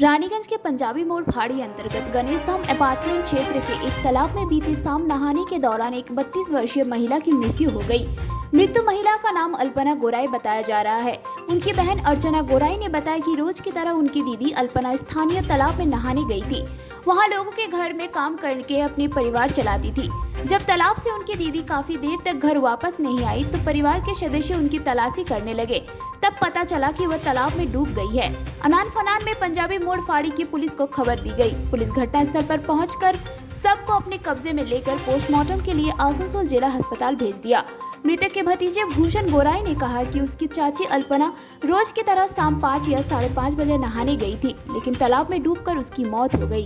रानीगंज के पंजाबी मोड़ फाड़ी अंतर्गत गणेश धाम अपार्टमेंट क्षेत्र के एक तालाब में बीती शाम नहाने के दौरान एक 32 वर्षीय महिला की मृत्यु हो गई। मृत्यु महिला का नाम अल्पना गोराई बताया जा रहा है। उनकी बहन अर्चना गोराई ने बताया कि रोज की तरह उनकी दीदी अल्पना स्थानीय तालाब में नहाने गई थी। वहां लोगों के घर में काम करके अपने परिवार चलाती थी। जब तालाब से उनकी दीदी काफी देर तक घर वापस नहीं आई तो परिवार के सदस्य उनकी तलाशी करने लगे। तब पता चला कि वह तालाब में डूब गई है। अनान फनान में पंजाबी मोड़ फाड़ी की पुलिस को खबर दी गई। पुलिस घटनास्थल पर पहुंचकर सब को अपने कब्जे में लेकर पोस्टमार्टम के लिए आसनसोल जिला अस्पताल भेज दिया। मृतक के भतीजे भूषण गोराई ने कहा कि उसकी चाची अल्पना रोज की तरह शाम 5 या 5:30 बजे नहाने गई थी, लेकिन तालाब में डूबकर उसकी मौत हो गई।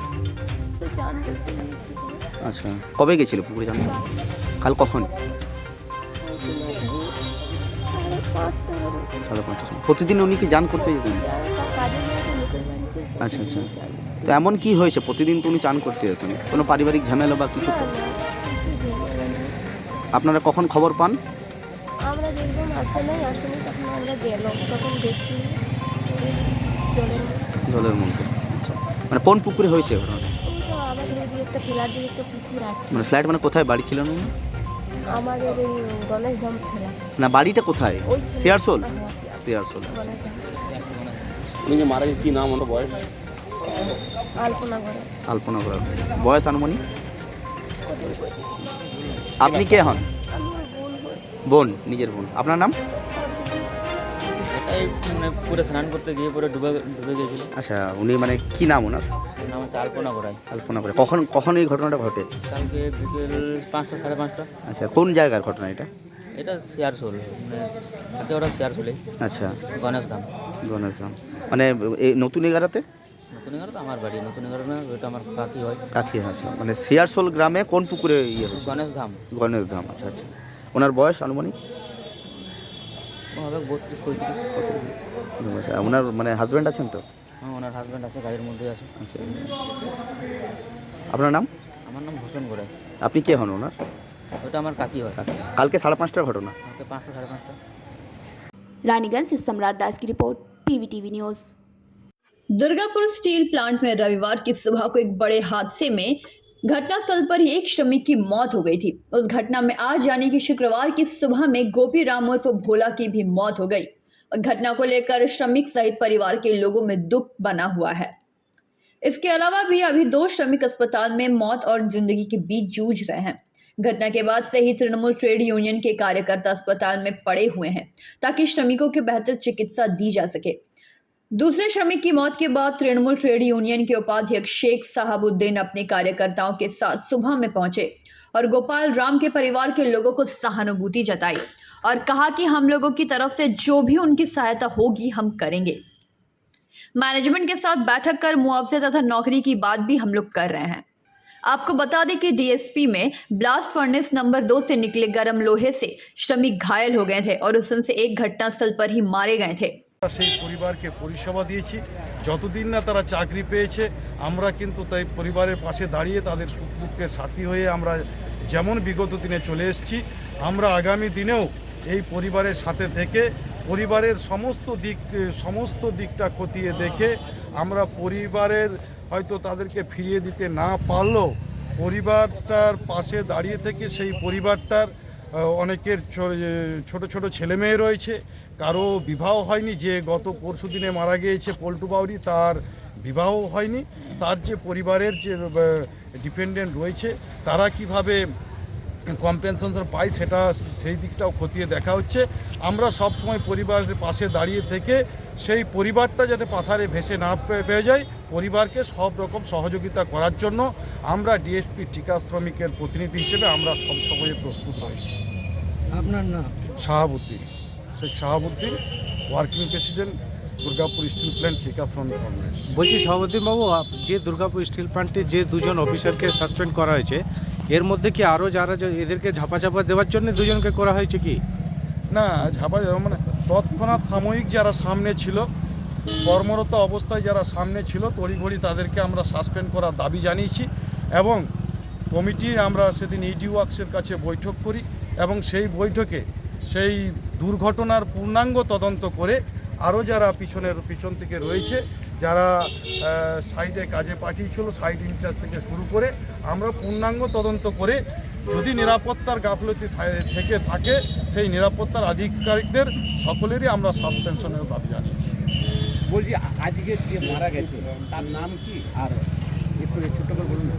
আচ্ছা, কবে গেছিল পুকুরে জানো? কাল কখন? 5:30। প্রতিদিন উনি কি চান করতে যেতেন? আচ্ছা আচ্ছা, তো এমন কি হয়েছে প্রতিদিন তো উনি চান করতে যেতেন? কোনো পারিবারিক ঝামেলা বা কিছু? আপনারা কখন খবর পান? আমরা দেখলাম আসেনি তখন আমরা গেলাম, তখন দেখি জলের মধ্যে। আচ্ছা, মানে কোন পুকুরে হয়েছে ঘটনাটা? আমাদের এই একটা ফ্ল্যাট দিয়ে একটা পুকুর আছে। মানে ফ্ল্যাট মানে কোথায় বাড়ি ছিল না? আমাদের এই গণেশ ধাম ফ্ল্যাট। না, বাড়িটা কোথায়? শেয়ারসোল? শেয়ারসোল। উনি যে মারা গেছে কি নাম ওনার বয়স? আলপনা করে। আলপনা করা। বয়স আনুমানিক? আপনি কে হন? আমি ওর বোন হই। বোন, নিজের বোন। আপনার নাম? এই মানে পুরো স্নান করতে গিয়ে পুরো ডুবে গিয়েছিল। আচ্ছা, উনি মানে কি নাম ওনার? নাম হচ্ছে আলপনা গোড়াই। আলপনা করে। কখন এই ঘটনাটা ঘটে? কালকে বিকেল 5টা 5:30। আচ্ছা, কোন জায়গার ঘটনা এটা? এটা শেয়ারসোল, মানে থাকে ওরা শেয়ারসোলে। আচ্ছা, গণেশ ধাম। গণেশ ধাম মানে এই নতুন এগারাতে? নতুন এগারো তো আমার বাড়ি, নতুন এগারো না, ওইটা আমার কাকি হয়। কাকি। আচ্ছা, মানে শেয়ারসোল গ্রামে কোন পুকুরে ইয়ে হয়েছে? গণেশ ধাম। গণেশ ধাম। আচ্ছা আচ্ছা, ওনার বয়স আনুমানিক? হবে 32-35। আচ্ছা, ওনার মানে হাজব্যান্ড আছেন তো? হ্যাঁ, ওনার হাজব্যান্ড আছে, গাড়ির মধ্যে আছে। আচ্ছা, আপনার নাম? আমার নাম ভূষণ গোড়াই। আপনি কে হন ওনার? ওটা আমার কাকি হয়। কালকে 5:30টার ঘটনা। কালকে 5টা 5:30। रानीगंज से सम्राट दास की report, PVTV news. Durgapur steel plant में रविवार की सुबह को एक बड़े हादसे में घटनास्थल पर ही एक श्रमिक की मौत हो गई थी। उस घटना में आज यानी कि शुक्रवार की सुबह में गोपी राम उर्फ भोला की भी मौत हो गई। घटना को लेकर श्रमिक सहित परिवार के लोगों में दुख बना हुआ है। इसके अलावा भी अभी 2 श्रमिक अस्पताल में मौत और जिंदगी के बीच जूझ रहे हैं। घटना के बाद से ही तृणमूल ट्रेड यूनियन के कार्यकर्ता अस्पताल में पड़े हुए हैं ताकि श्रमिकों के बेहतर चिकित्सा दी जा सके। दूसरे श्रमिक की मौत के बाद तृणमूल ट्रेड यूनियन के उपाध्यक्ष शेख साहबुद्दीन अपने कार्यकर्ताओं के साथ सुबह में पहुंचे और गोपाल राम के परिवार के लोगों को सहानुभूति जताई और कहा कि हम लोगों की तरफ से जो भी उनकी सहायता होगी हम करेंगे। मैनेजमेंट के साथ बैठक कर मुआवजे तथा नौकरी की बात भी हम लोग कर रहे हैं। आपको बता दें कि डीएसपी में ब्लास्ट फर्नेस नंबर 2 से निकले गर्म लोहे से श्रमिक घायल हो गए थे और उसमें से एक घटनास्थल पर ही मारे गए थे। সেই পরিবারকে পরিষেবা দিয়েছি, যতদিন না তারা চাকরি পেয়েছে আমরা কিন্তু তাই পরিবারের পাশে দাঁড়িয়ে তাদের সুখ দুঃখের সাথী হয়ে আমরা যেমন বিগত দিনে চলে এসেছি, আমরা আগামী দিনেও এই পরিবারের সাথে থেকে পরিবারের সমস্ত দিকটা খতিয়ে দেখে আমরা পরিবারের হয়তো তাদেরকে ফিরিয়ে দিতে না পারলেও পরিবারটার পাশে দাঁড়িয়ে থেকে সেই পরিবারটার অনেকের ছোট ছোট ছেলেমেয়ে রয়েছে, কারো বিবাহ হয়নি, যে গত পরশু দিনে মারা গিয়েছে পল্টু বাউরি তার বিবাহ হয়নি, তার যে পরিবারের যে ডিপেন্ডেন্ট রয়েছে তারা কিভাবে কম্পেনসেশন পায় সেটা সেই দিকটাও খতিয়ে দেখা হচ্ছে। আমরা সব সময় পরিবারের পাশে দাঁড়িয়ে থেকে সেই পরিবারটা যাতে পাথারে ভেসে না পেয়ে যায় পরিবারকে সব রকম সহযোগিতা করার জন্য আমরা ডিএসপি টিকা শ্রমিকের প্রতিনিধি হিসেবে আমরা সব সময় প্রস্তুত রয়েছি। আপনার নাম? Shahabuddin, Sheikh Shahabuddin, working president Durgapur steel plant ঠিকা শ্রমিক কংগ্রেস। বলছি সভাপতিবাবু, যে দুর্গাপুর স্টিল প্ল্যান্টে যে 2 জন অফিসারকে সাসপেন্ড করা হয়েছে, এর মধ্যে কি আরও যারা এদেরকে ঝাপাঝাপা দেওয়ার জন্য 2 জনকে করা হয়েছে কি? না, ঝাপা মানে তৎক্ষণাৎ সাময়িক যারা সামনে ছিল, কর্মরত অবস্থায় যারা সামনে ছিল তড়িঘড়ি তাদেরকে আমরা সাসপেন্ড করার দাবি জানিয়েছি এবং কমিটির আমরা সেদিন ইডি ওয়ার্কসের কাছে বৈঠক করি এবং সেই বৈঠকে সেই দুর্ঘটনার পূর্ণাঙ্গ তদন্ত করে আরও যারা পিছন থেকে রয়েছে যারা সাইটে কাজে পাঠিয়েছিল, সাইট ইনচার্জ থেকে শুরু করে আমরা পূর্ণাঙ্গ তদন্ত করে যদি নিরাপত্তার গাফলতি থেকে থাকে সেই নিরাপত্তার আধিকারিকদের সকলেরই আমরা সাসপেনশনের দাবি জানিয়েছি। বলছি আজকে যে মারা গেছে তার নাম কি, আর একটু ছোট্ট করে বলুন।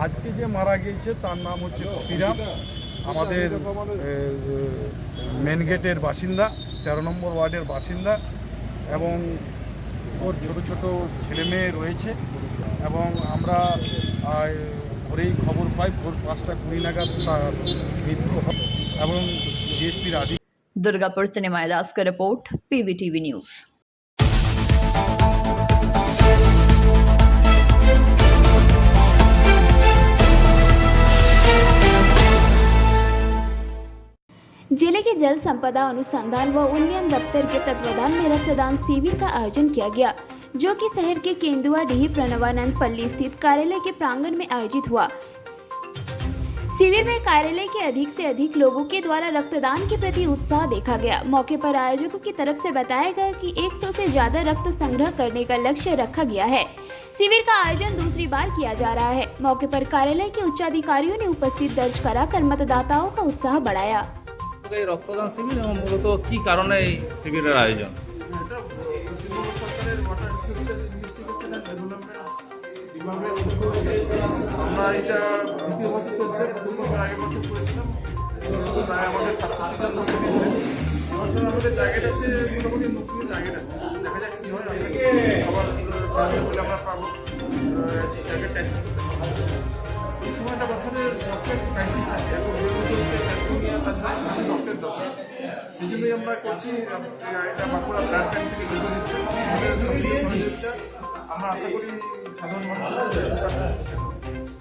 আজকে যে মারা গিয়েছে তার নাম হচ্ছে কপিরাম, আমাদের মেন গেটের বাসিন্দা, 13 নম্বর ওয়ার্ডের বাসিন্দা, এবং ওর ছোট ছোট ছেলে মেয়ে রয়েছে। এবং আমরা ভোরেই খবর পাই, ভোর 5:20 নাগাদ তার মৃত্যু হয় এবং ডিএসপির दुर्गापुर से निमाय दास का रिपोर्ट, PVTV न्यूज। जिले के जल संपदा अनुसंधान व उन्नयन दफ्तर के तत्वाधान में रक्तदान शिविर का आयोजन किया गया, जो कि शहर के केंदुआडीह प्रणवानंद पल्ली स्थित कार्यालय के प्रांगण में आयोजित हुआ। शिविर में कार्यालय के अधिक से अधिक लोगों के द्वारा रक्तदान के प्रति उत्साह देखा गया। मौके पर आयोजकों की तरफ से बताया गया कि 100 से ज्यादा रक्त संग्रह करने का लक्ष्य रखा गया है। शिविर का आयोजन दूसरी बार किया जा रहा है। मौके पर कार्यालय के उच्चाधिकारियों ने उपस्थित दर्ज कराकर मतदाताओं का उत्साह बढ़ाया। এই রক্তদান শিবির এবং মূলত কি কারণে এই শিবিরের আয়োজন? আমরা এটা দ্বিতীয় বছর চলছে, 2 বছর আগের বছর করেছিলাম, প্রায় আমাদের 67 জন লোক দিয়েছিলেন। এবছর আমাদের টার্গেট আছে মোটামুটি 90 টার্গেট আছে, দেখা যাক কী হয়। সবার সাহায্য করলে আমরা পাবো টার্গেট অ্যাচিভ করতে পারবো। এই সময়টা বছরের রক্তের ক্রাইসিস আছে, এখন থ্যালাসেমিয়া, তার জন্য রক্তের দরকার, সেই জন্যই আমরা করছি। এটা বাঁকুড়া ব্লাড ব্যাংক থেকে দুধ দিচ্ছে, সহযোগিতা আমরা আশা করি সাধারণ মানুষ।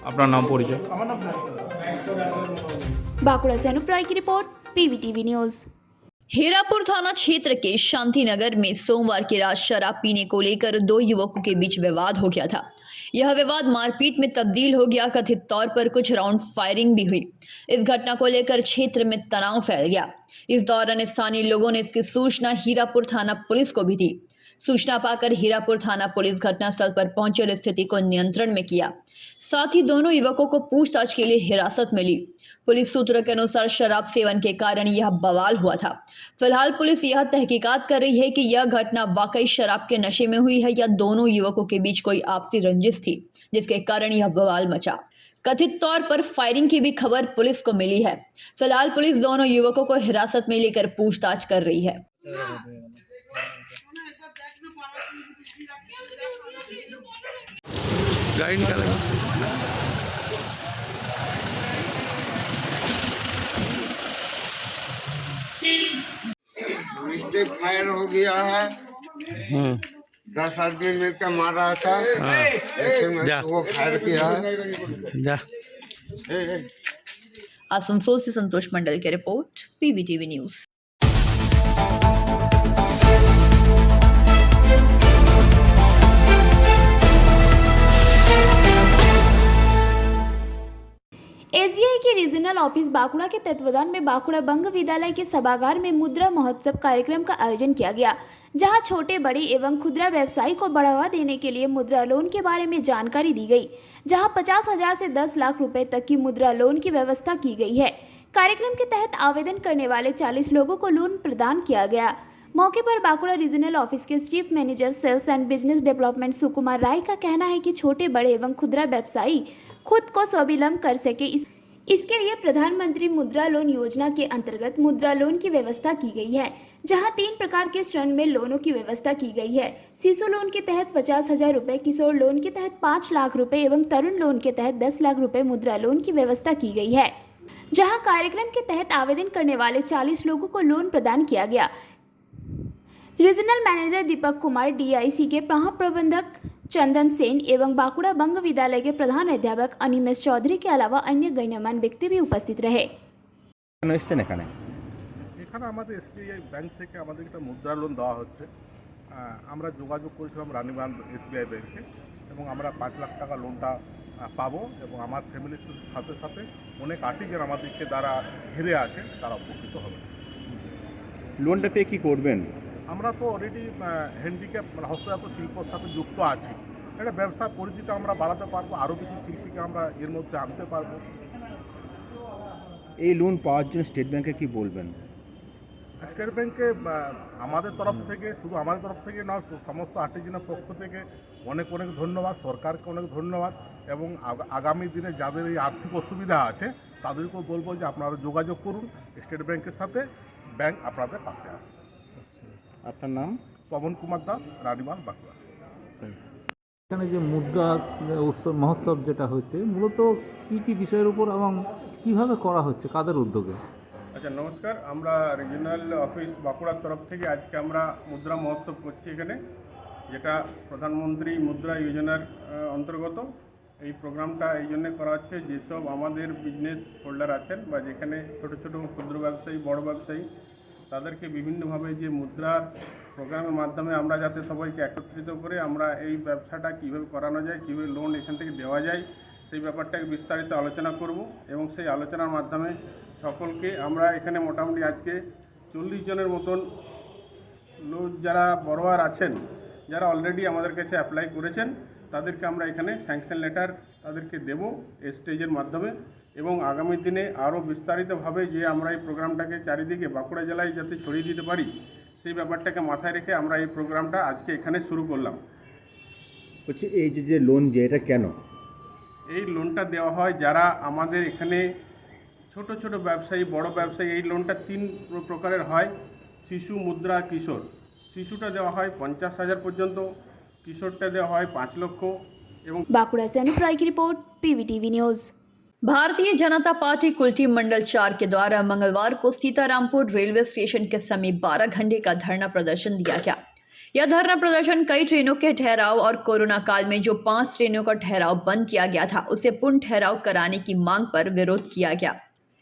আপনার নাম পরিচয়? আমার নাম बांकुड़ा से अनुप राय की रिपोर्ट, PVTV न्यूज। हीरापुर थाना क्षेत्र के शांतिनगर में सोमवार की रात शराब पीने को लेकर 2 युवकों के बीच विवाद हो गया था। यह विवाद मारपीट में तब्दील हो गया। कथित तौर पर कुछ राउंड फायरिंग भी हुई। इस घटना को लेकर क्षेत्र में तनाव फैल गया। इस दौरान स्थानीय लोगों ने इसकी सूचना हीरापुर थाना पुलिस को भी दी। सूचना पाकर हीरापुर थाना पुलिस घटनास्थल पर पहुंची और स्थिति को नियंत्रण में किया। साथ ही दोनों युवकों को पूछताछ के लिए हिरासत में ली। पुलिस सूत्रों के अनुसार शराब सेवन के कारण यह बवाल हुआ था। फिलहाल पुलिस यह तहकीकात कर रही है कि यह घटना वाकई शराब के नशे में हुई है या दोनों युवकों के बीच कोई आपसी रंजिश थी जिसके कारण यह बवाल मचा। कथित तौर पर फायरिंग की भी खबर पुलिस को मिली है। फिलहाल पुलिस दोनों युवकों को हिरासत में लेकर पूछताछ कर रही है। गाड़ी निकालेंगे। मिस्टेक फायर हो गया है। 10 आदमी मिलकर मारा था। ऐसे में वो फायर किया है। जा आसनसोल से संतोष मंडल की रिपोर्ट, PVTV न्यूज। SBI के रीजनल ऑफिस बांकुड़ा के तत्वाधान में बांकुड़ा बंग विद्यालय के सभागार में मुद्रा महोत्सव कार्यक्रम का आयोजन किया गया, जहां छोटे बड़े एवं खुदरा व्यवसायी को बढ़ावा देने के लिए मुद्रा लोन के बारे में जानकारी दी गई, जहां 50,000 से 10 लाख रुपए तक की मुद्रा लोन की व्यवस्था की गई है। कार्यक्रम के तहत आवेदन करने वाले 40 लोगों को लोन प्रदान किया गया। मौके पर बांकुड़ा रीजनल ऑफिस के chief manager sales and business development Sukumar Roy का कहना है कि छोटे बड़े एवं खुदरा व्यवसायी खुद को स्वावलंबी कर सके, इसके लिए प्रधानमंत्री मुद्रा लोन योजना के अंतर्गत मुद्रा लोन की व्यवस्था की गई है, जहां 3 प्रकार के ऋण में लोनों की व्यवस्था की गई है। शिशु लोन के तहत 50,000 रुपये, किशोर लोन के तहत 5 लाख रुपए एवं तरुण लोन के तहत 10 लाख रुपए मुद्रा लोन की व्यवस्था की गई है। जहां कार्यक्रम के तहत आवेदन करने वाले 40 लोगों को लोन प्रदान किया गया। Regional manager Deepak Kumar, DIC के महाप्रबंधक चंदन सेन एवं बांकुड़ा बंग विद्यालय के प्रधान अध्यापक अनिमेश चौधरी के अलावा अन्य गण्यमान्य व्यक्ति भी उपस्थित रहे। এখানে আমাদের SBI ব্যাংক থেকে আমাদের একটা মুদ্রা লোন দেওয়া হচ্ছে। আমরা যোগাযোগ করেছিলাম রানীগঞ্জ SBI ব্যাংকে এবং আমরা 5 লাখ টাকা লোনটা পাবো এবং আমার ফ্যামিলির সাথে সাথে অনেক আর্টিজান আমাদেরকে দ্বারা ঘিরে আছে, তারা উপকৃত হবে। লোনটা পেয়ে কী করবেন? আমরা তো অলরেডি হ্যান্ডিক্যাপ হস্তজাত শিল্পর সাথে যুক্ত আছি। এটা ব্যবসার পরিধিটা আমরা বাড়াতে পারবো, আরও বেশি শিল্পীকে আমরা এর মধ্যে আনতে পারবো। এই লোন পাওয়ার জন্য স্টেট ব্যাংকে কি বলবেন? স্টেট ব্যাংকে আমাদের তরফ থেকে, শুধু আমাদের তরফ থেকে নয়, সমস্ত আর্টিজানের পক্ষ থেকে অনেক অনেক ধন্যবাদ, সরকারকে অনেক ধন্যবাদ, এবং আগামী দিনে যাদের এই আর্থিক অসুবিধা আছে তাদেরকেও বলবো যে আপনারা যোগাযোগ করুন স্টেট ব্যাংকের সাথে, ব্যাংক আপনাদের পাশে আছে। আপনার নাম? পবন কুমার দাস, রানীবাঁধ, বাঁকুড়া। এখানে যে মুদ্রা উৎসব মহোৎসব যেটা হচ্ছে মূলত কি কি বিষয়ের উপর এবং কিভাবে করা হচ্ছে, কাদের উদ্যোগে? আচ্ছা, নমস্কার। আমরা রিজিওনাল অফিস বাঁকুড়ার তরফ থেকে আজকে আমরা মুদ্রা মহোৎসব করছি এখানে, যেটা প্রধানমন্ত্রী মুদ্রা যোজনার অন্তর্গত। এই প্রোগ্রামটা এই জন্যে করা হচ্ছে যেসব আমাদের বিজনেস হোল্ডার আছেন বা যেখানে ছোটো ছোটো ক্ষুদ্র ব্যবসায়ী, বড় ব্যবসায়ী, তাদেরকে বিভিন্নভাবে যে মুদ্রার প্রোগ্রামের মাধ্যমে আমরা যাতে সবাইকে একত্রিত করে আমরা এই ব্যবসাটা কীভাবে করানো যায়, কীভাবে লোন এখান থেকে দেওয়া যায়, সেই ব্যাপারটাকে বিস্তারিত আলোচনা করব। এবং সেই আলোচনার মাধ্যমে সকলকে আমরা এখানে মোটামুটি আজকে 40 জনের মতন লোক যারা বড়োয়ার আছেন, যারা অলরেডি আমাদের কাছে অ্যাপ্লাই করেছেন, তাদেরকে আমরা এখানে স্যাংশন লেটার তাদেরকে দেব এই স্টেজের মাধ্যমে। এবং আগামী দিনে আরও বিস্তারিতভাবে যে আমরা এই প্রোগ্রামটাকে চারিদিকে বাঁকুড়া জেলায় যাতে ছড়িয়ে দিতে পারি, সেই ব্যাপারটাকে মাথায় রেখে আমরা এই প্রোগ্রামটা আজকে এখানে শুরু করলাম। বলছি এই যে লোন যে এটা কেন? এই লোনটা দেওয়া হয় যারা আমাদের এখানে ছোট ছোট ব্যবসায়ী, বড় ব্যবসায়ী। এই লোনটা 3 প্রকারের হয়: শিশু, মুদ্রা, কিশোর। শিশুটা দেওয়া হয় 50,000 পর্যন্ত, किशोरटा देওয়া হয় 5 লক্ষ। এবং बांकुड़ा से अनुप राय की report, PVTV news. Bharatiya Janata party Kulti मंडल 4 के द्वारा मंगलवार को सीतारामपुर रेलवे स्टेशन के समीप 12 घंटे का धरना प्रदर्शन दिया गया। यह धरना प्रदर्शन कई ट्रेनों के ठहराव और कोरोना काल में जो 5 ट्रेनों का ठहराव बंद किया गया था उसे पुनः ठहराव कराने की मांग पर विरोध किया गया।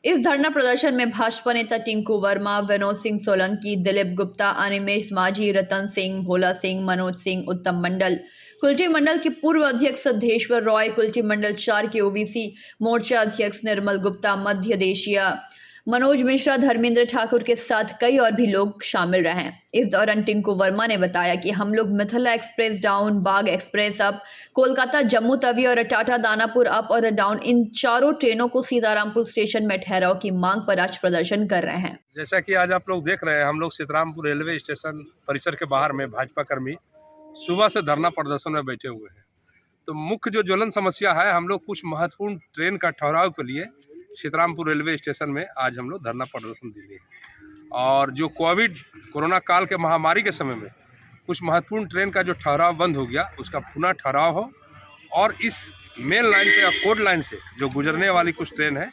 इस धरना प्रदर्शन में भाजपा नेता टिंकू वर्मा, विनोद सिंह सोलंकी, दिलीप गुप्ता, अनिमेश माझी, रतन सिंह, भोला सिंह, मनोज सिंह, उत्तम मंडल, कुल्टी मंडल के पूर्व अध्यक्ष सिद्धेश्वर रॉय, कुल्टी मंडल 4 के ओबीसी मोर्चा अध्यक्ष निर्मल गुप्ता, मध्य देशिया मनोज मिश्रा, धर्मेंद्र ठाकुर के साथ कई और भी लोग शामिल रहे। इस दौरान टिंकू वर्मा ने बताया कि हम लोग मिथिला एक्सप्रेस डाउन, बाग एक्सप्रेस अप, कोलकाता जम्मू तवी और टाटा दानापुर अप और डाउन, इन चारों ट्रेनों को सीतारामपुर स्टेशन में ठहराव की मांग पर आज प्रदर्शन कर रहे हैं। जैसा कि आज आप लोग देख रहे हैं, हम लोग सीतारामपुर रेलवे स्टेशन परिसर के बाहर में भाजपा कर्मी सुबह से धरना प्रदर्शन में बैठे हुए हैं। तो मुख्य जो ज्वलन समस्या है, हम लोग कुछ महत्वपूर्ण ट्रेन का ठहराव के लिए सीतारामपुर रेलवे स्टेशन में आज हम लोग धरना प्रदर्शन दिए। और जो कोरोना काल के महामारी के समय में कुछ महत्वपूर्ण ट्रेन का जो ठहराव बंद हो गया, उसका पुनः ठहराव हो, और इस मेन लाइन से या कोड लाइन से जो गुजरने वाली कुछ ट्रेन है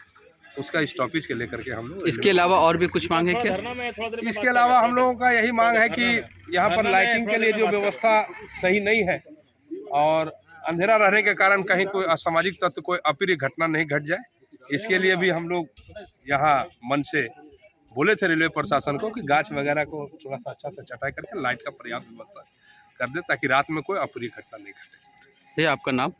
उसका स्टॉपेज के लेकर के हम लोग। इसके अलावा और भी कुछ मांग है क्या? इसके अलावा हम लोगों का यही मांग है कि यहाँ पर लाइटिंग के लिए जो व्यवस्था सही नहीं है और अंधेरा रहने के कारण कहीं कोई असामाजिक तत्व, कोई अप्रिय घटना नहीं घट जाए, इसके लिए भी हम लोग यहाँ मन से बोले थे रेलवे प्रशासन को कि गाछ वगैरह को थोड़ा सा अच्छा से छटाई करके लाइट का पर्याप्त व्यवस्था कर दे, ताकि रात में कोई अप्रिय घटना नहीं घटे। भैया आपका नाम?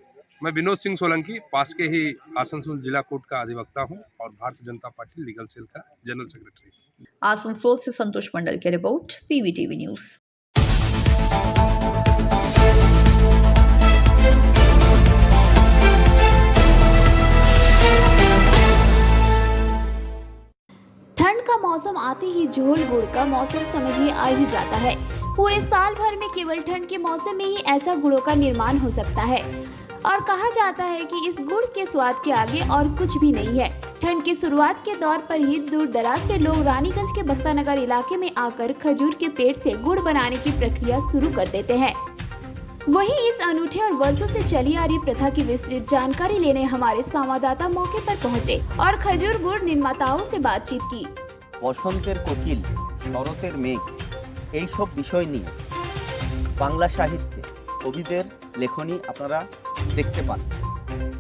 मैं विनोद सिंह सोलंकी, पास के ही आसनसोल जिला कोर्ट का अधिवक्ता हूँ और Bharatiya Janata party legal cell का जनरल सेक्रेटरी। आसनसोल से संतोष मंडल की रिपोर्ट, पीवीटीवी न्यूज। ठंड का मौसम आते ही झोल गुड़ का मौसम समझिए आ ही जाता है। पूरे साल भर में केवल ठंड के मौसम में ही ऐसा गुड़ों का निर्माण हो सकता है और कहा जाता है कि इस गुड़ के स्वाद के आगे और कुछ भी नहीं है। ठंड की शुरुआत के दौर पर ही दूर दराज से लोग रानीगंज के भक्तानगर इलाके में आकर खजूर के पेड़ से गुड़ बनाने की प्रक्रिया शुरू कर देते हैं। वहीं इस अनूठे और वर्षों से चली आ रही प्रथा की विस्तृत जानकारी लेने हमारे संवाददाता मौके पर पहुंचे और खजूर गुड़ निर्माताओं से बातचीत की। বসন্তের কোকিল, শরতের মেঘ, এইসব বিষয় নিয়ে বাংলা সাহিত্যে কবিদের লেখনী আপনারা দেখতে পান,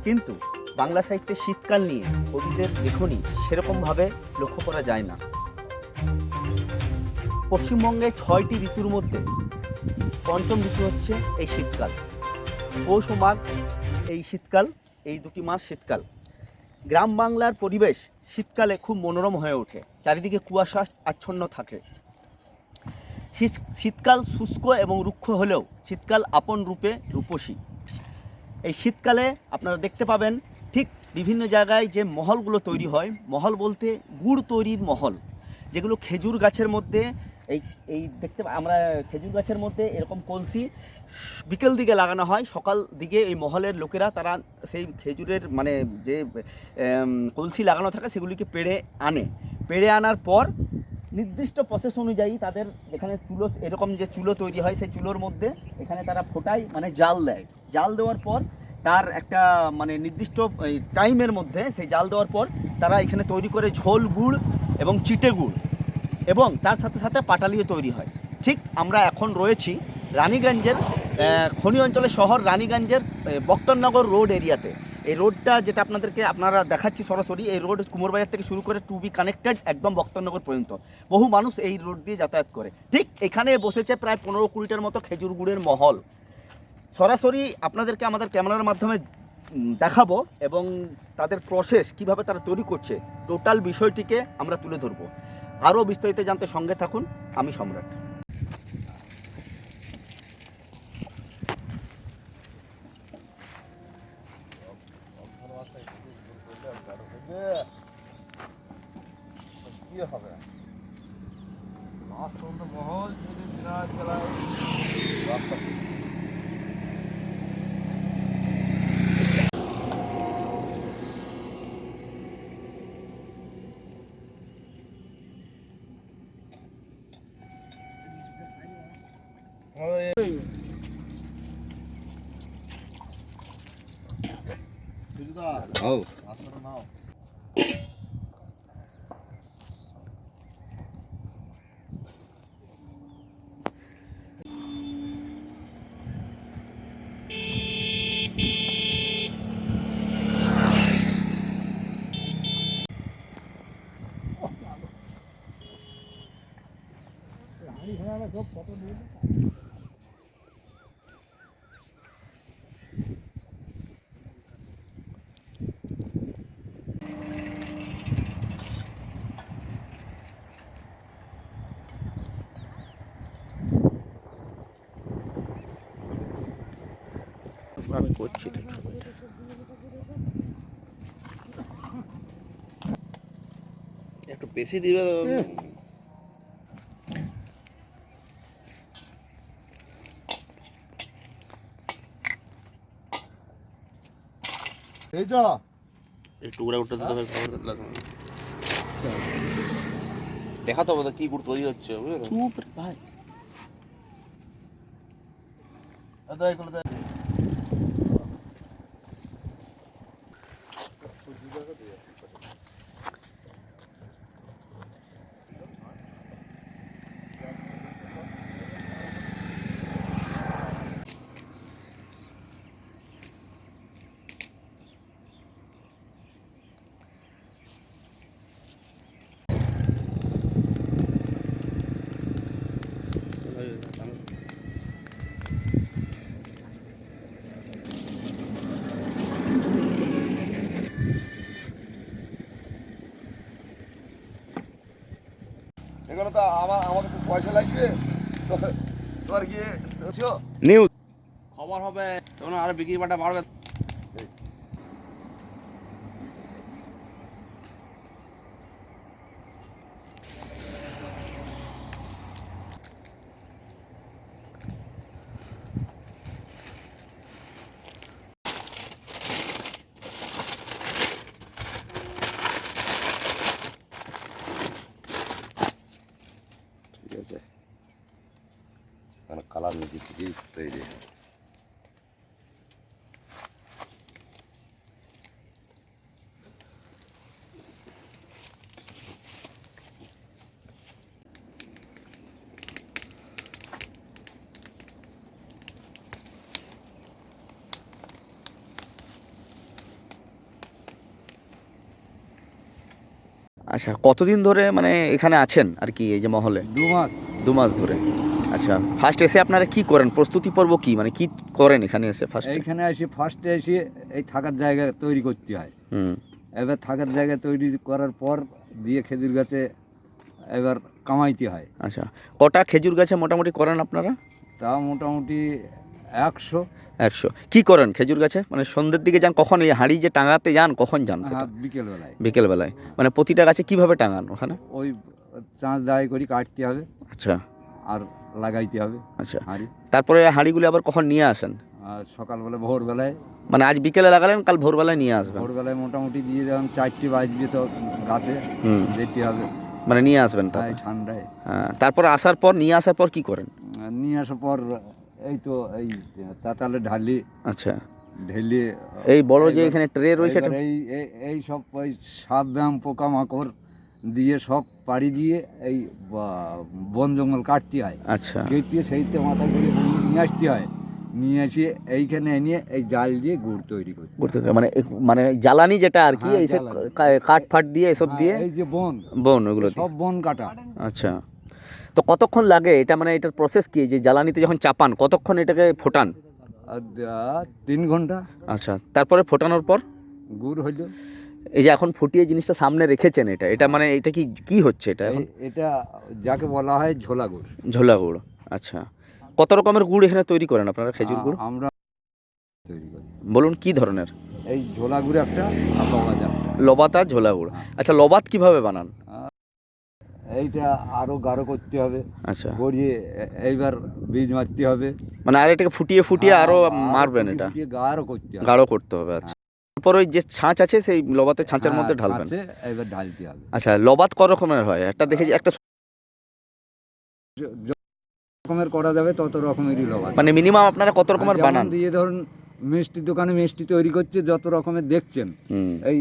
কিন্তু বাংলা সাহিত্যে শীতকাল নিয়ে কবিদের লেখনী সেরকমভাবে লক্ষ্য করা যায় না। পশ্চিমবঙ্গে 6টি ঋতুর মধ্যে পঞ্চম ঋতু হচ্ছে এই শীতকাল। পৌষ ও মাঘ এই শীতকাল, এই দুটি মাস শীতকাল। গ্রাম বাংলার পরিবেশ শীতকালে খুব মনোরম হয়ে ওঠে, চারিদিকে কুয়াশা আচ্ছন্ন থাকে। শীতকাল শুষ্ক এবং রুক্ষ হলেও শীতকাল আপন রূপে রূপসী। এই শীতকালে আপনারা দেখতে পাবেন ঠিক বিভিন্ন জায়গায় যে মহলগুলো তৈরি হয়, মহল বলতে গুড় তৈরির মহল, যেগুলো খেজুর গাছের মধ্যে এই দেখতে আমরা খেজুর গাছের মধ্যে এরকম কলসি বিকেল দিকে লাগানো হয়, সকাল দিকে এই মহলের লোকেরা তারা সেই খেজুরের মানে যে কলসি লাগানো থাকে সেগুলিকে পেড়ে আনার পর নির্দিষ্ট প্রসেস অনুযায়ী তাদের যেখানে চুলো এরকম যে চুলো তৈরি হয় সেই চুলোর মধ্যে এখানে তারা ফোটায় মানে জাল দেয়। জাল দেওয়ার পর তার একটা মানে নির্দিষ্ট টাইমের মধ্যে সেই জাল দেওয়ার পর তারা এখানে তৈরি করে ঝোল গুড় এবং চিটে গুড়, এবং তার সাথে সাথে পাটালিও তৈরি হয়। ঠিক আমরা এখন রয়েছি রানীগঞ্জের খনি অঞ্চলের শহর রানীগঞ্জের বক্তরনগর রোড এরিয়াতে। এই রোডটা যেটা আপনারা দেখাচ্ছি সরাসরি, এই রোড কুমোরবাজার থেকে শুরু করে টু বি কানেক্টেড একদম বক্তরনগর পর্যন্ত। বহু মানুষ এই রোড দিয়ে যাতায়াত করে। ঠিক এখানে বসেছে প্রায় 15-20টার মতো খেজুর গুড়ের মহল। সরাসরি আপনাদেরকে আমাদের ক্যামেরার মাধ্যমে দেখাবো এবং তাদের প্রসেস কিভাবে তারা তৈরি করছে টোটাল বিষয়টিকে আমরা তুলে ধরবো। আরও বিস্তারিত জানতে সঙ্গে থাকুন, আমি সম্রাট। আমি করছি ছবিটা। একটু বেশি দিবে। এই যা একটু উড়ে উঠতে তো দেখাতে হবে কি গুড় তৈরি হচ্ছে, বুঝলে? চুপ রে ভাই। এগুলো তো আমাকে তো পয়সা লাগবে, তোমার গিয়ে নিউজ খবর হবে তখন আরো বিক্রি বাটা বাড়বে। ঠিক আছে, কালার নিজে থেকেই তৈরি। আচ্ছা, কতদিন ধরে মানে এখানে আছেন আর কি এই যে মহলে? 2 মাস। 2 মাস ধরে। আচ্ছা, ফার্স্ট এসে আপনারা কি করেন, প্রস্তুতি পর্ব কি মানে কি করেন এখানে এসে? এইখানে ফার্স্টে এসে এই থাকার জায়গা তৈরি করতে হয়। এবার থাকার জায়গা তৈরি করার পর দিয়ে খেজুর গাছে এবার কামাইতে হয়। আচ্ছা, কটা খেজুর গাছে মোটামুটি করেন আপনারা? তা মোটামুটি 100। 100। কি করেন খেজুর গাছে? মানে সন্ধ্যের দিকে যান কখন? এই হাঁড়ি যে টাঙাতে যান কখন যান সেটা? হ্যাঁ, বিকেলবেলায়। বিকেলবেলায়। মানে প্রতিটা গাছে কিভাবে টাঙান ওখানে? ওই চাঁচ দায় করে কাটতে হবে আচ্ছা আর লাগাইতে হবে আচ্ছা। হাঁড়ি। তারপরে হাঁড়িগুলি আবার কখন নিয়ে আসেন? আর সকালবেলা ভোরবেলায়, মানে আজ বিকেলে লাগালেন, কাল ভোরবেলায় নিয়ে আসবেন? ভোরবেলায় মোটামুটি দিয়ে যখন 4টে বাজবে তো গাছে যেতে হবে, মানে নিয়ে আসবেন তাই তারপর? ঠান্ডায়। হ্যাঁ, তারপরে নিয়ে আসার পর কি করেন? নিয়ে আসার পর এই তো এই তাতালে ঢালি, আচ্ছা, ঢেলে এই বড় যে এখানে ট্রে রয়েছে এইবার এই সব ওই সাপ ব্যায়াম পোকামাকড় দিয়ে সব পাড়ি দিয়ে এই বন জঙ্গল কাটতে হয়। আচ্ছা, কেটে সেইতে মাথা করে নিয়ে আসতে হয়, নিয়ে এসে এইখানে এনে এই জাল দিয়ে গুড় তৈরি করতে হয়। মানে মানে জ্বালানি যেটা আর কি, হ্যাঁ, এইসব জ্বালানি। কাঠ ফাট দিয়ে এসব দিয়ে এই যে বন ওগুলো সব বন কাটা। আচ্ছা, তো কতক্ষণ লাগে এটা? মানে এটার প্রসেস কি? যে জ্বালানিতে যখন চাপান কতক্ষণ এটাকে ফোটান? 3 ঘন্টা। আচ্ছা, তারপরে ফোটানোর পর গুড় হইল। এই যে এখন ফুটিয়ে জিনিসটা সামনে রেখেছেন, এটা মানে এটা কি হচ্ছে এটা এখন? এটা যাকে বলা হয় ঝোলা গুড়। ঝোলা গুড়। আচ্ছা, কত রকমের গুড় এখানে তৈরি করেন আপনারা, খেজুর গুড়? আমরা তৈরি করি। বলুন কি ধরনের? এই ঝোলা গুড় একটা আর লবাত একটা। লবাত আর ঝোলা গুড়। আচ্ছা, লবাত কিভাবে বানান? এইটা আরো গাঢ় করতে হবে। আচ্ছা, গড়িয়ে এইবার বীজ মারতে হবে, মানে আর এটাকে ফুটিয়ে আরো মারবেন, এটা গাঢ় করতে হবে, গাঢ় করতে হবে। আচ্ছা, তারপর ওই যে ছাঁচ আছে সেই লবাতের ছাঁচের মধ্যে ঢালবেন। এইবার ঢালতে হবে। আচ্ছা, লবাত ক রকমের হয়? একটা দেখেছি, একটা যত রকমের করা যাবে তত রকমেরই লবাত। মানে মিনিমাম আপনারা কত রকমের বানান? দিয়ে ধরুন মিষ্টি দোকানে মিষ্টি তৈরি করছে, যত রকমের দেখছেন এই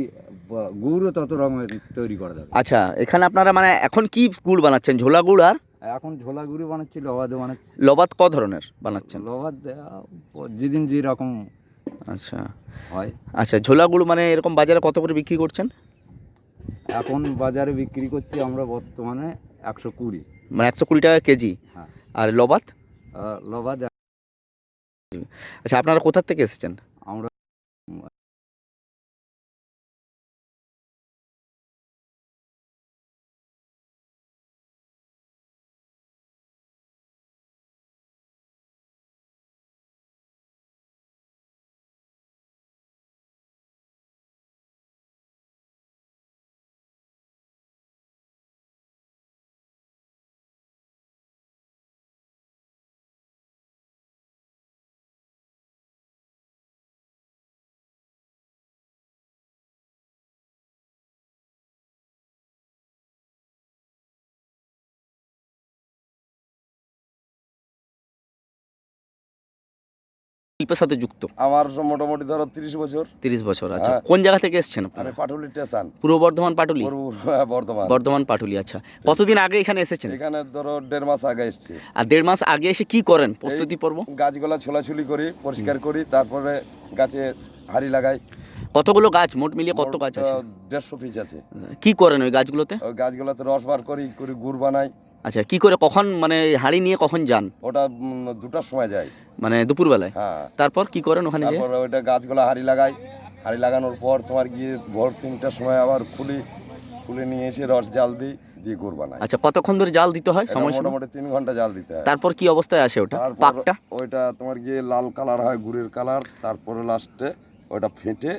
গুড়ও তত রকমের তৈরি করা যাবে। আচ্ছা, এখানে আপনারা মানে এখন কি গুড় বানাচ্ছেন? ঝোলা গুড় আর এখন ঝোলা গুড়ি বানাচ্ছি, লবাদও বানাচ্ছি। লবাত ক ধরনের বানাচ্ছেন? লবাদ যেদিন যেরকম আচ্ছা হয়। আচ্ছা, ঝোলা গুড় মানে এরকম বাজারে কত করে বিক্রি করছেন? এখন বাজারে বিক্রি করছি আমরা বর্তমানে 120। মানে 120 টাকা কেজি। হ্যাঁ। আর লবাত? লবাদ। আচ্ছা, আপনারা কোথা থেকে এসেছেন? আমরা শিল্পের সাথে যুক্ত? আমার মোটামুটি ধরো 30 বছর। 30 বছর। আচ্ছা, কোন জায়গা থেকে এসেছেন আপনারা? পাটুলি স্টেশন। পূর্ব বর্ধমান পাটুলি? বর্ধমান পাটুলি। আচ্ছা, কতদিন আগে এখানে এসেছেন? এখানে ধরো 1.5 মাস আগে এসেছি। আর 1.5 মাস আগে এসে কি করেন? প্রস্তুতি পর্ব? গাছগুলা ছোলাছুলি করি, পরিষ্কার করি, তারপরে গাছে হাঁড়ি লাগাই। কতগুলো গাছ মোট মিলিয়ে কত গাছ আছে? 150 পিস আছে। কি করেন ওই গাছগুলোতে? ওই গাছগুলোতে রস বার করি, গুড় বানাই। আচ্ছা, কি করে কখন মানে হাঁড়ি নিয়ে কখন যান? ওটা 2টার সময় যাই, মানে দুপুরবেলায়। হ্যাঁ। তারপর কি করেন ওখানে? তারপর ওইটা গাছগুলো হাঁড়ি লাগাই, হাঁড়ি লাগানোর পর তোমার গিয়ে ভোর 3টার সময় আবার খুলে নিয়ে এসে রস জাল দিই, দিয়ে গুড় বানাই। আচ্ছা, কতক্ষণ ধরে জাল দিতে হয়? সময় মোটামুটি 3 ঘন্টা জাল দিতে হয়। তারপর কি অবস্থায় আসে ওটা পাকটা? ওইটা তোমার গিয়ে লাল কালার হয়, গুড়ের কালার। তারপরে লাস্টে ওটা ফেটে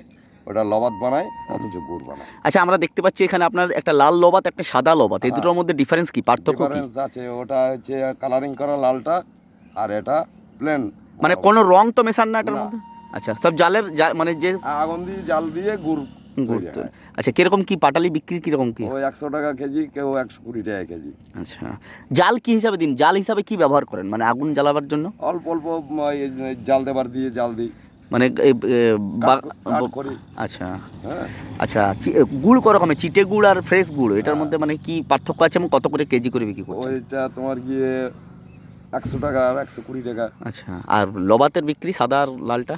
ওটা লবাত বানায়, অথচ গুড় বানায়। আচ্ছা, আমরা দেখতে পাচ্ছি এখানে আপনার একটা লাল লবাত, একটা সাদা লবাত, এই দুটোর মধ্যে ডিফারেন্স কি, পার্থক্য কি? ডিফারেন্স আছে, ওটা হচ্ছে কালারিং করা লালটা, আর এটা প্লেন। মানে কোনো রং তো মেশান না এটার মধ্যে? আচ্ছা, সব জালের মানে যে আগুন দিয়ে জাল দিয়ে গুড়। আচ্ছা, কিরকম কি পাটালি বিক্রি কিরকম কি? ওই 100 টাকা কেজি, কেউ 120 টাকা কেজি। আচ্ছা, জাল কি হিসাবে দিন? জাল হিসাবে কি ব্যবহার করেন? মানে আগুন জ্বালাবার জন্য অল্প অল্প জাল দেবার দিয়ে জাল দিই, মানে আচ্ছা আচ্ছা। গুড় ক রকমের? চিটে গুড় আর ফ্রেশ গুড়, এটার মধ্যে মানে কি পার্থক্য আছে এবং কত করে কেজি করে বিক্রি করছেন? ওইটা তোমার গিয়ে 100 টাকা আর 120 টাকা। আচ্ছা, আর লবাতের বিক্রি সাদা আর লালটা?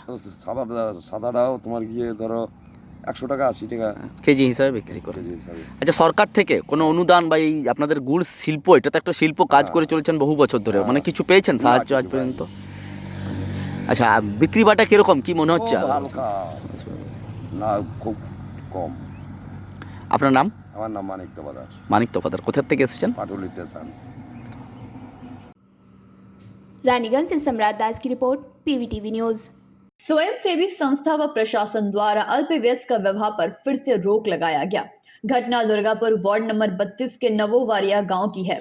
সাদাটাও তোমার গিয়ে ধরো 100 টাকা 80 টাকা কেজি হিসাবে বিক্রি করে। আচ্ছা, সরকার থেকে কোনো অনুদান বা এই আপনাদের গুড় শিল্প, এটা তো একটা শিল্প, কাজ করে চলেছেন বহু বছর ধরে, মানে কিছু পেয়েছেন সাহায্য আজ পর্যন্ত? আচ্ছা, বিক্রি বাটা কিরকম কি মনে হচ্ছে? না, খুব কম। আপনার নাম? আমার নাম মানিক তপাদার। মানিক তপাদার কোথা থেকে এসেছেন? পাটুলি স্টেশন। रानीगंज से सम्राट दास की रिपोर्ट, पीवीटीवी न्यूज़। स्वयंसेवी संस्था व प्रशासन द्वारा अल्पवयस्क का विवाह पर फिर से रोक लगाया गया। घटना दुर्गापुर वार्ड नंबर 32 के नवोवारिया गांव की है,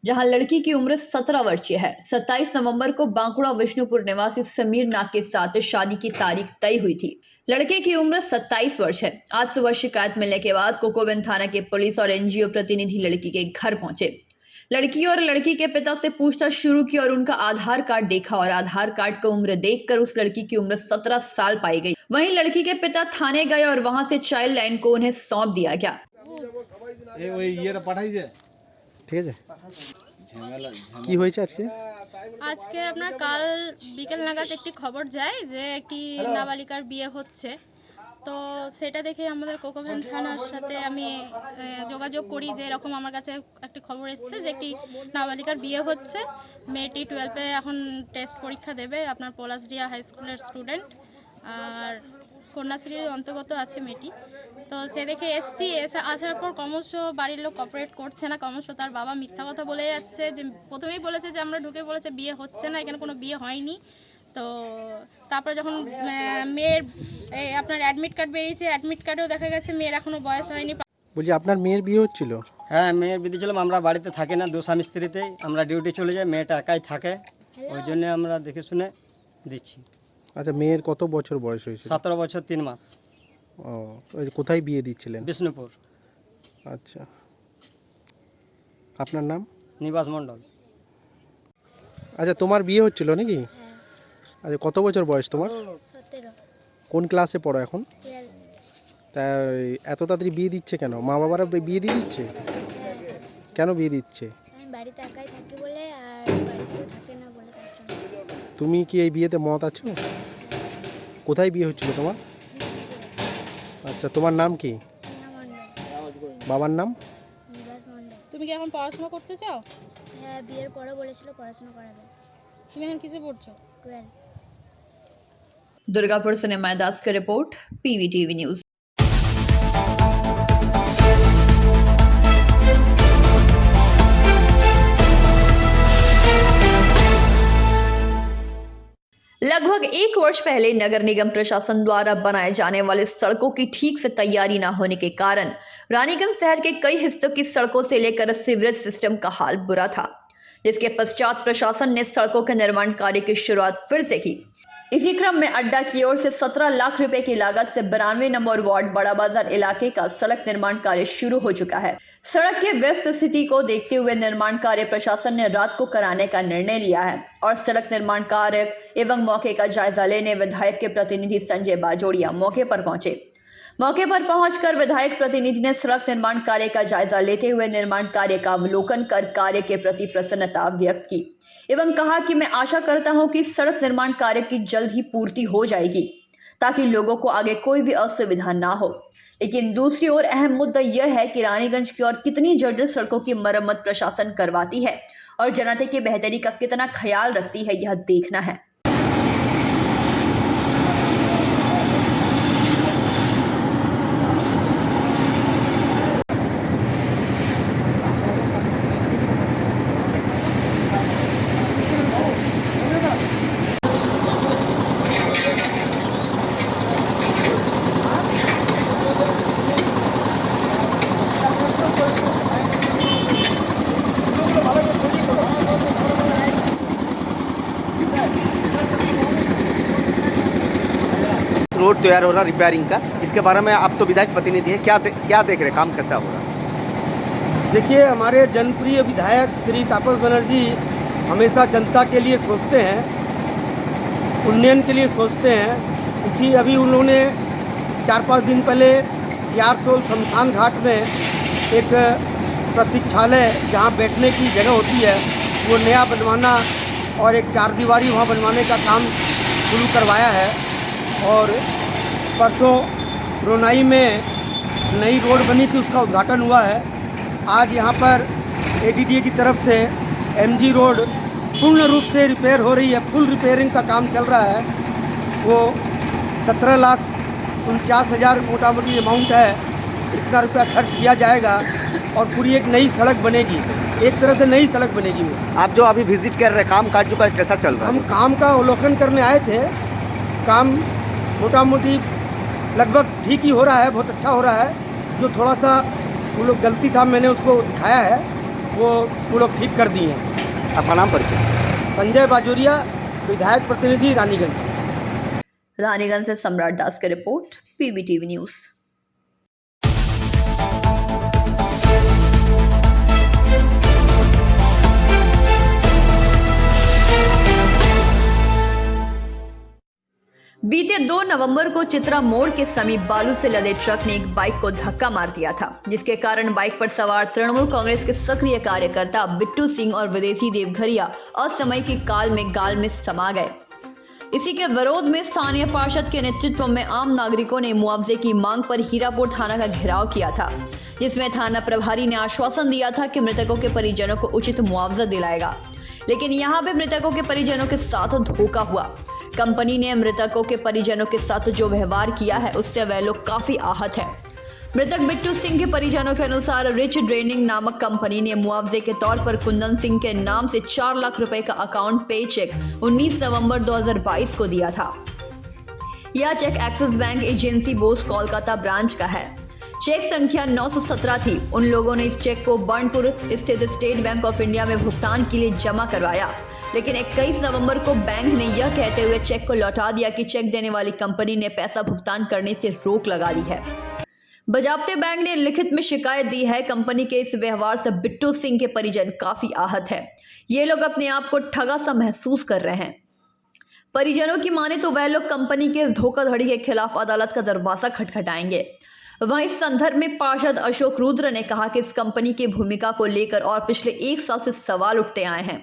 जहां लड़की की उम्र 17 वर्षीय है। 27 नवंबर को बांकुड़ा विष्णुपुर निवासी समीर नाग के साथ शादी की तारीख तय हुई थी। लड़के की उम्र 27 वर्ष है। आज सुबह शिकायत मिलने के बाद कोकोविन थाना के पुलिस और एनजीओ प्रतिनिधि लड़की के घर पहुंचे। लड़की और लड़की के पिता से पूछताछ शुरू की और उनका आधार कार्ड देखा और आधार कार्ड का उम्र देखकर उस लड़की की उम्र 17 साल पाई गई। वहीं लड़की के पिता थाने गए और वहां से चाइल्ड लाइन को उन्हें सौंप दिया गया। ঠিক আছে, কি হয়েছে আজকে? আজকে আপনার কাল বিকেল নাগাদ একটি খবর যায় যে একটি নাবালিকার বিয়ে হচ্ছে। তো সেটা দেখে আমাদের কোকোভেন থানার সাথে আমি যোগাযোগ করি যে এরকম আমার কাছে একটি খবর এসেছে যে একটি নাবালিকার বিয়ে হচ্ছে। মেয়েটি 12-এ এখন টেস্ট পরীক্ষা দেবে, আপনার পলাশডিয়া হাই স্কুলের স্টুডেন্ট, আর কন্যাশ্রীর অন্তর্গত আছে মেয়েটি। তো সে দেখে আসার পর ক্রমশ বাড়ির লোক কপারেট করছে না, ক্রমশ তার বাবা মিথ্যা কথা বলে যাচ্ছে। যে প্রথমেই বলেছে যে আমরা ঢুকে বলেছে বিয়ে হচ্ছে না, এখানে কোনো বিয়ে হয়নি। তো তারপরে যখন মেয়ের আপনার অ্যাডমিট কার্ড বেরিয়েছে, অ্যাডমিট কার্ডেও দেখা গেছে মেয়ের এখনও বয়স হয়নি। বলছি আপনার মেয়ের বিয়ে হচ্ছিল? হ্যাঁ, মেয়ের বিয়ে ছিলাম। আমরা বাড়িতে থাকি না, 2 স্বামী স্ত্রীতেই আমরা ডিউটি চলে যাই, মেয়েটা একাই থাকে, ওই জন্য আমরা দেখে শুনে দিচ্ছি। আচ্ছা, মেয়ের কত বছর বয়স হয়েছে? 17 বছর 3 মাস। ও, কোথায় বিয়ে দিচ্ছিলেন? বিষ্ণুপুর। আচ্ছা, আপনার নাম? নিবাস মণ্ডল। আচ্ছা, তোমার বিয়ে হচ্ছিল নাকি? আচ্ছা, কত বছর বয়স তোমার? 17। কোন ক্লাসে পড়ো এখন? তা এত তাড়াতাড়ি বিয়ে দিচ্ছে কেন? মা বাবারা বিয়ে দিয়ে দিচ্ছে? কেন বিয়ে দিচ্ছে? আমি বাড়িতে একাই থাকি বলে, আর বাড়িতেও থাকে না বলে। তুমি কি এই বিয়েতে মত আছো? কোথায় বিয়ে হচ্ছিল তোমার? আচ্ছা, তোমার নাম কি? বাবার নাম? তুমি কি এখন পড়াশোনা করতে চাও? হ্যাঁ, বিয়ের পরে বলেছিল পড়াশোনা করাবে। তুমি এখন কিসে পড়ছো? 12। दुर्गापुर से निमाय दास की रिपोर्ट, पीवीटीवी न्यूज। लगभग 1 वर्ष पहले नगर निगम प्रशासन द्वारा बनाए जाने वाले सड़कों की ठीक से तैयारी न होने के कारण रानीगंज शहर के कई हिस्सों की सड़कों से लेकर सीवरेज सिस्टम का हाल बुरा था, जिसके पश्चात प्रशासन ने सड़कों के निर्माण कार्य की शुरुआत फिर से की। इसी क्रम में अड्डा की ओर से 17 लाख रुपए की लागत से 92 नंबर वार्ड बड़ा बाजार इलाके का सड़क निर्माण कार्य शुरू हो चुका है। सड़क के व्यस्त स्थिति को देखते हुए निर्माण कार्य प्रशासन ने रात को कराने का निर्णय लिया है और सड़क निर्माण कार्य एवं मौके का जायजा लेने विधायक के प्रतिनिधि संजय बाजोड़िया मौके पर पहुंचे। मौके पर पहुंचकर विधायक प्रतिनिधि ने सड़क निर्माण कार्य का जायजा लेते हुए निर्माण कार्य का अवलोकन कर कार्य के प्रति प्रसन्नता व्यक्त की एवं कहा कि मैं आशा करता हूं कि सड़क निर्माण कार्य की जल्द ही पूर्ति हो जाएगी ताकि लोगों को आगे कोई भी असुविधा ना हो। लेकिन दूसरी ओर अहम मुद्दा यह है कि रानीगंज की ओर कितनी जर्जर सड़कों की मरम्मत प्रशासन करवाती है और जनता की बेहतरी का कितना ख्याल रखती है, यह देखना है। रोड तैयार हो रहा रिपेयरिंग का, इसके बारे में आप तो विधायक प्रतिनिधि हैं, क्या देख रहे काम कैसा हो रहा? देखिए, हमारे जनप्रिय विधायक श्री तापस बनर्जी हमेशा जनता के लिए सोचते हैं, उन्नयन के लिए सोचते हैं। इसी अभी उन्होंने 4-5 दिन पहले सियारसोल शमशान घाट में एक प्रतीक्षालय जहां बैठने की जगह होती है वो नया बनवाना और एक 4 दीवारी वहां बनवाने का काम शुरू करवाया है। और परसों रोनाई में नई रोड बनी थी, उसका उद्घाटन हुआ है। आज यहाँ पर एडीडीए की तरफ से एमजी रोड पूर्ण रूप से रिपेयर हो रही है, फुल रिपेयरिंग का काम चल रहा है। वो 17,49,000 मोटा मोटी अमाउंट है। इतना रुपया खर्च किया जाएगा और पूरी एक नई सड़क बनेगी, एक तरह से नई सड़क बनेगी वो। आप जो अभी विजिट कर रहे हैं, काम काज का कैसा चल रहा है? हम काम का अवलोकन करने आए थे। काम मोटा मोटी लगभग ठीक ही हो रहा है, बहुत अच्छा हो रहा है। जो थोड़ा सा वो लोग गलती था, मैंने उसको दिखाया है, वो लोग ठीक कर दिए हैं। आपका नाम परिचय? संजय बाजोरिया, विधायक प्रतिनिधि रानीगंज। रानीगंज से सम्राट दास की रिपोर्ट, PBTV न्यूज़। बीते 2 नवंबर को चित्रा मोड़ के समीप बालू से लदे ट्रक ने एक बाइक को धक्का मार दिया था, जिसके कारण बाइक पर सवार तृणमूल कांग्रेस के सक्रिय कार्यकर्ता बिट्टू सिंह और विदेशी देवघरिया असामयिक की गाल में समा गए। इसी के विरोध में स्थानीय पार्षद के नेतृत्व में आम नागरिकों ने मुआवजे की मांग पर हीरापुर थाना का घेराव किया था, जिसमें थाना प्रभारी ने आश्वासन दिया था कि मृतकों के परिजनों को उचित मुआवजा दिलाएगा, लेकिन यहाँ पे मृतकों के परिजनों के साथ धोखा हुआ। कंपनी ने मृतकों के परिजनों के साथ जो व्यवहार किया है, उससे वह लोग काफी आहत है। मृतक बिट्टू सिंह के परिजनों के अनुसार रिच ड्रेनिंग नामक कंपनी ने मुआवजे के तौर पर कुंदन सिंह के नाम से 4 लाख रुपए का अकाउंट पे चेक 19 नवंबर 2022 को दिया था। यह cheque Axis bank agency Bose Kolkata branch का है। चेक संख्या 917 थी। उन लोगों ने इस चेक को बर्नपुर स्थित स्टेट बैंक ऑफ इंडिया में भुगतान के लिए जमा करवाया, लेकिन 21 नवंबर को बैंक ने यह कहते हुए चेक को लौटा दिया कि चेक देने वाली कंपनी ने पैसा भुगतान करने से रोक लगा दी है। बजाबते बैंक ने लिखित में शिकायत दी है। कंपनी के इस व्यवहार से बिट्टू सिंह के परिजन काफी आहत है। ये लोग अपने आप को ठगा सा महसूस कर रहे हैं। परिजनों की माने तो वह लोग कंपनी के धोखाधड़ी के खिलाफ अदालत का दरवाजा खटखटाएंगे। वहीं इस संदर्भ में पार्षद अशोक रुद्र ने कहा कि इस कंपनी की भूमिका को लेकर और पिछले 1 साल से सवाल उठते आए हैं।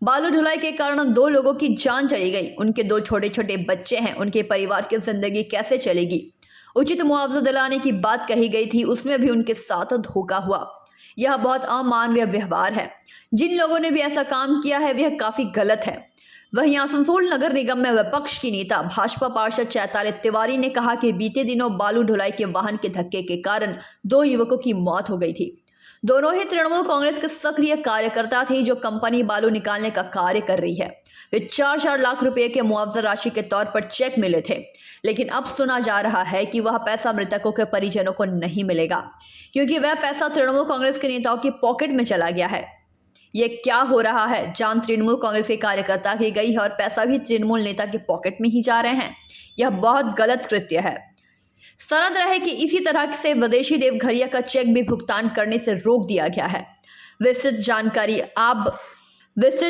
बालू ढुलाई के कारण 2 लोगों की जान चली गई। उनके 2 छोटे छोटे बच्चे हैं। उनके परिवार की जिंदगी कैसे चलेगी? उचित मुआवजा दिलाने की बात कही गई थी, उसमें भी उनके साथ धोखा हुआ। यह बहुत अमानवीय व्यवहार है। जिन लोगों ने भी ऐसा काम किया है वह काफी गलत है। वहीं आसनसोल नगर निगम में विपक्ष की नेता भाजपा पार्षद चैताली तिवारी ने कहा कि बीते दिनों बालू ढुलाई के वाहन के धक्के के कारण 2 युवकों की मौत हो गई थी। दोनों ही तृणमूल कांग्रेस के सक्रिय कार्यकर्ता थे जो कंपनी बालू निकालने का कार्य कर रही है। वे 4-4 लाख रुपए के मुआवजा राशि के तौर पर चेक मिले थे, लेकिन अब सुना जा रहा है कि वह पैसा मृतकों के परिजनों को नहीं मिलेगा, क्योंकि वह पैसा तृणमूल कांग्रेस के नेताओं की पॉकेट में चला गया है। ये क्या हो रहा है? जान तृणमूल कांग्रेस के कार्यकर्ता की गई है और पैसा भी तृणमूल नेता के पॉकेट में ही जा रहे हैं। यह बहुत गलत कृत्य है। सनद रहे कि इसी तरह से विदेशी देवघरिया का चेक भी भुगतान करने से रोक दिया गया है। विस्तृत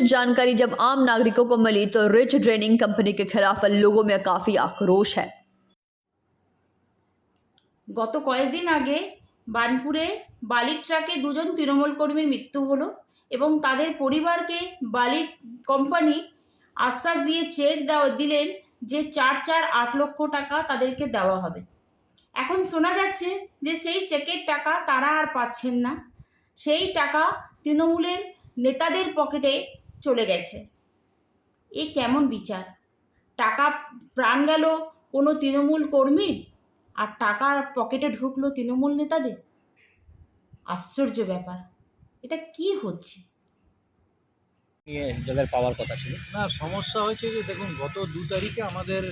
जानकारी जब आम नागरिकों को मिली तो रिच ड्रेनिंग कंपनी के खिलाफ लोगों में काफी आक्रोश है। গত কয়েকদিন আগে বার্নপুরে বালির ট্রাকে 2 জন তৃণমূল কর্মীর মৃত্যু হলো এবং তাদের পরিবারকে বালির কোম্পানি আশ্বাস দিয়ে চেক দিলেন যে 4-8 লক্ষ টাকা তাদেরকে দেওয়া হবে। এখন শোনা যাচ্ছে যে সেই চেকের টাকা তারা আর পাচ্ছেন না, সেই টাকা তৃণমূলের নেতাদের পকেটে চলে গেছে। এ কেমন বিচার? টাকা প্রাণ গেল কোনো তৃণমূল কর্মীর আর টাকা পকেটে ঢুকলো তৃণমূল নেতাদের। আশ্চর্য ব্যাপার, এটা কি হচ্ছে? যাদের পাওয়ার কথা ছিল না, সমস্যা হয়েছে যে দেখুন, গত 2 তারিখে আমাদের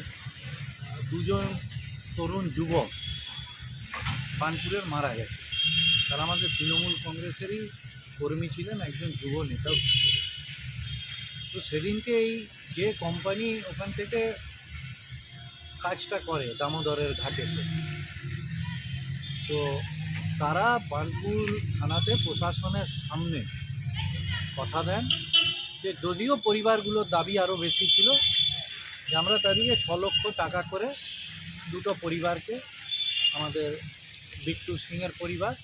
2 জন তরুণ যুবক বার্নপুরের মারা গেছে। তারা আমাদের তৃণমূল কংগ্রেসেরই কর্মী ছিলেন, একজন যুব নেতাও ছিলেন। তো সেদিনকে এই যে কোম্পানি ওখান থেকে কাজটা করে দামোদরের ঘাটেতে, তো তারা বার্নপুর থানাতে প্রশাসনের সামনে কথা দেন যে যদিও পরিবারগুলোর দাবি আরও বেশি ছিল, যে আমরা তাদেরকে 6 লক্ষ টাকা করে 2টো পরিবারকে, আমাদের বিট্টু সিংয়ের পরিবার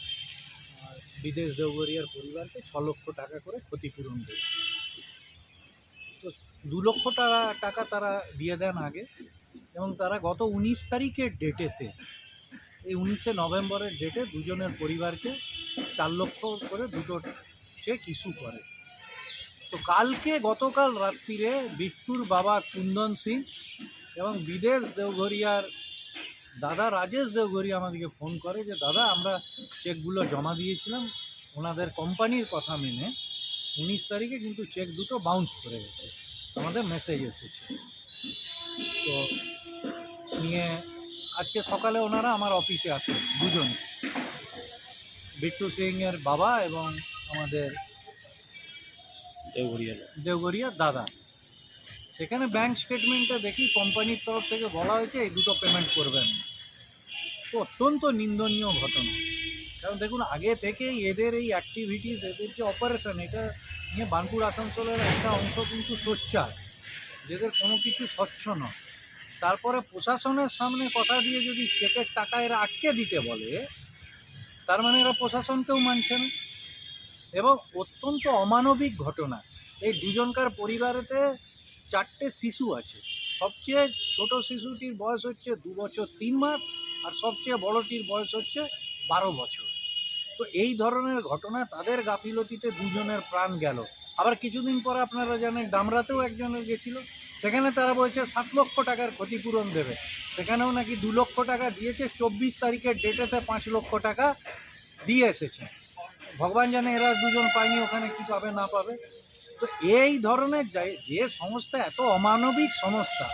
আর বিদেশ দেওঘরিয়ার পরিবারকে 6 লক্ষ টাকা করে ক্ষতিপূরণ দেয়। তো 2 লক্ষ টাকা তারা দিয়ে দেন আগে, এবং তারা গত 19 তারিখের ডেটেতে, এই 19শে নভেম্বরের ডেটে দুজনের পরিবারকে 4 লক্ষ করে 2টো চেক ইস্যু করে। তো গতকাল রাত্রিরে বিট্টুর বাবা কুন্দন সিং এবং বিদেশ দেওঘরিয়ার দাদা রাজেশ দেওঘরিয়া আমাদেরকে ফোন করে যে দাদা আমরা চেকগুলো জমা দিয়েছিলাম ওনাদের কোম্পানির কথা মেনে 19 তারিখে কিন্তু চেক দুটো বাউন্স করে গেছে, আমাদের মেসেজ এসেছে। তো নিয়ে আজকে সকালে ওনারা আমার অফিসে আছে দুজন, বিট্টু সিংয়ের বাবা এবং আমাদের দেওঘরিয়া দাদা। সেখানে ব্যাংক স্টেটমেন্টটা দেখি কোম্পানির তরফ থেকে বলা হয়েছে এই দুটো পেমেন্ট করবেন না। তো অত্যন্ত নিন্দনীয় ঘটনা, কারণ দেখুন আগে থেকেই এদের এই অ্যাক্টিভিটিস, এদের যে অপারেশন, এটা নিয়ে বার্নপুর আসানসোলের একটা অংশ কিন্তু সোচ্চার, যেদের কোনো কিছু স্বচ্ছ নয়। তারপরে প্রশাসনের সামনে কথা দিয়ে যদি চেকের টাকা এরা আটকে দিতে বলে, তার মানে এরা প্রশাসনকেও মানছে না। এবং অত্যন্ত অমানবিক ঘটনা, এই দুজনকার পরিবারেতে 4টে শিশু আছে। সবচেয়ে ছোট শিশুটির বয়স হচ্ছে 2 বছর 3 মাস, আর সবচেয়ে বড়টির বয়স হচ্ছে 12 বছর। তো এই ধরনের ঘটনা, তাদের গাফিলতিতে দুজনের প্রাণ গেল। আবার কিছুদিন পর আপনারা জানেন ডামরাতেও একজনের গেছিল, সেখানে তারা বলছে 7 লক্ষ টাকার ক্ষতিপূরণ দেবে, সেখানেও নাকি 2 লক্ষ টাকা দিয়েছে। 24 তারিখের ডেটেতে 5 লক্ষ টাকা দিয়ে এসেছে। ভগবান জানে এরা দুজন পায়নি, ওখানে কি পাবে না পাবে। তো এই ধরনের যে সংস্থা, এত অমানবিক সংস্থা,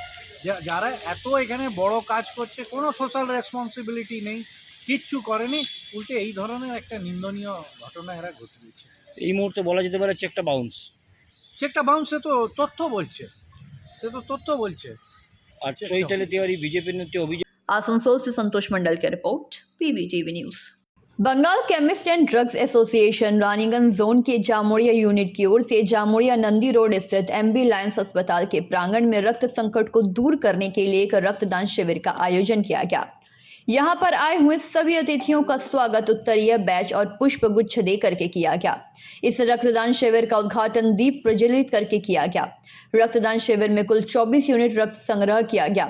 যারা এত এখানে বড় কাজ করছে, কোনো সোশ্যাল রেসপন্সিবিলিটি নেই, কিচ্ছু করেনি, উল্টে এই ধরনের একটা নিন্দনীয় ঘটনা এরা ঘটিয়েছে। এই মুহূর্তে বলা যেতে পারে চেকটা বাউন্স। সে তো তথ্য বলছে। আর চৈতালি তিওয়ারি बीजेपी नेत्री অভিযোগ। आसनसोल से संतोष मंडल की report, PBTV news. Bengal chemist and drugs association Raniganj zone के जामुड़िया यूनिट की ओर से जामुड़िया नंदी रोड स्थित MB लायंस अस्पताल के प्रांगण में रक्त संकट को दूर करने के लिए एक रक्तदान शिविर का आयोजन किया गया। यहाँ पर आए हुए सभी अतिथियों का स्वागत उत्तरीय बैच और पुष्प गुच्छ दे करके किया गया। इस रक्तदान शिविर का उद्घाटन दीप प्रज्वलित करके किया गया। रक्तदान शिविर में कुल 24 यूनिट रक्त संग्रह किया गया।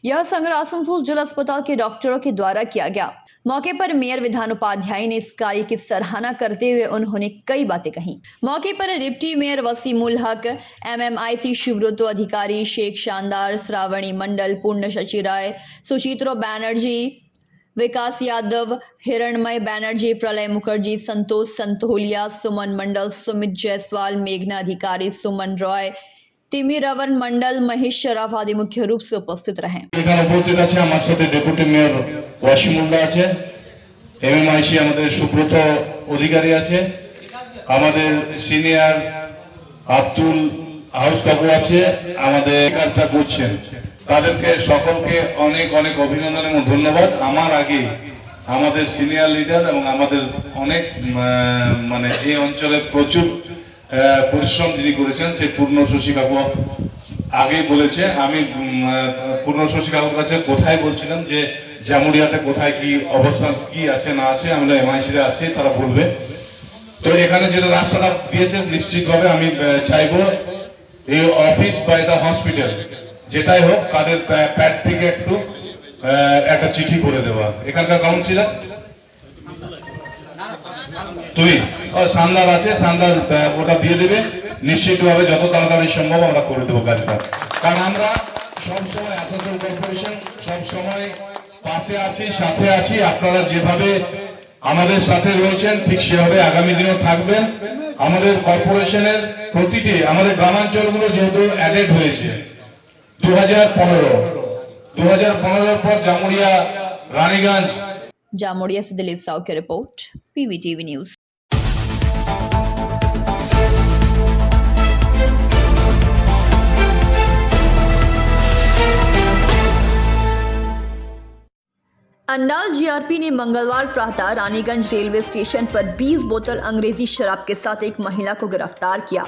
यह संग्रह आसनसोल जिला अस्पताल के डॉक्टरों के द्वारा किया गया। मौके पर मेयर विधान उपाध्याय ने इस कार्य की सराहना करते हुए उन्होंने कई बातें कही। मौके पर डिप्टी मेयर वसीमुल हक, MMIC शिवब्रतो अधिकारी, शेख शानदार, श्रावणी मंडल, पूर्ण शचि राय, सुचित्रा बैनर्जी, विकास यादव, हिरणमय बैनर्जी, प्रलय मुखर्जी, संतोष संतोलिया, सुमन मंडल, सुमित जायसवाल, मेघना अधिकारी, सुमन रॉय, तिमी रवन मंडल, महेश शराफ आदि मुख्य रूप से उपस्थित रहे। এখানে উপস্থিত আছে আমার সাথে ডেপুটি মেয়র ওয়াসিমুল্লাহ আছে, MMIC আমাদের সুব্রত অধিকারী আছে, আমাদের সিনিয়র আব্দুল হাউস বাবু আছে, আমাদের কাজটা করছেন। তাদেরকে সকলকে অনেক অনেক অভিনন্দন এবং ধন্যবাদ। আমার আগে আমাদের সিনিয়র লিডার এবং আমাদের অনেক মানে এই অঞ্চলে প্রচুর পরিশ্রম যিনি করেছেন, সেই পূর্ণ শশী কাকু আগেই বলেছে। আমি পূর্ণ শশী কাকুর কাছে কোথায় বলছিলাম যে জামুড়িয়াতে কোথায় কি অবস্থা কি আছে না আছে, আমরা MIC-রা আছি, তারা বলবে। তো এখানে যেটা রাস্তাটা দিয়েছে, নিশ্চিতভাবে আমি চাইবো এই অফিস বা এটা হসপিটাল যেটাই হোক, তাদের প্যাড থেকে একটু একটা চিঠি করে দেওয়া। এখানকার কাউন্সিলর তুই সান্দার আছে, সান্দার ওটা দিয়ে দেবে, নিশ্চিতভাবে যত তাড়াতাড়ি সম্ভব আমরা করে দেবো কাজটা। কারণ আমরা সবসময় আসানসোল কর্পোরেশন সবসময় পাশে আছি, সাথে আছি। আপনারা যেভাবে আমাদের সাথে রয়েছেন ঠিক সেভাবে আগামী দিনেও থাকবেন। আমাদের কর্পোরেশনের প্রতিটি আমাদের গ্রামাঞ্চলগুলো যেহেতু অ্যাডেড হয়েছে 2015 পর জামুড়িয়া, রানীগঞ্জ। जामुड़िया से दिलीप साव की report, PBTV news. Andal GRP ने मंगलवार प्रातः रानीगंज रेलवे स्टेशन पर 20 बोतल अंग्रेजी शराब के साथ एक महिला को गिरफ्तार किया।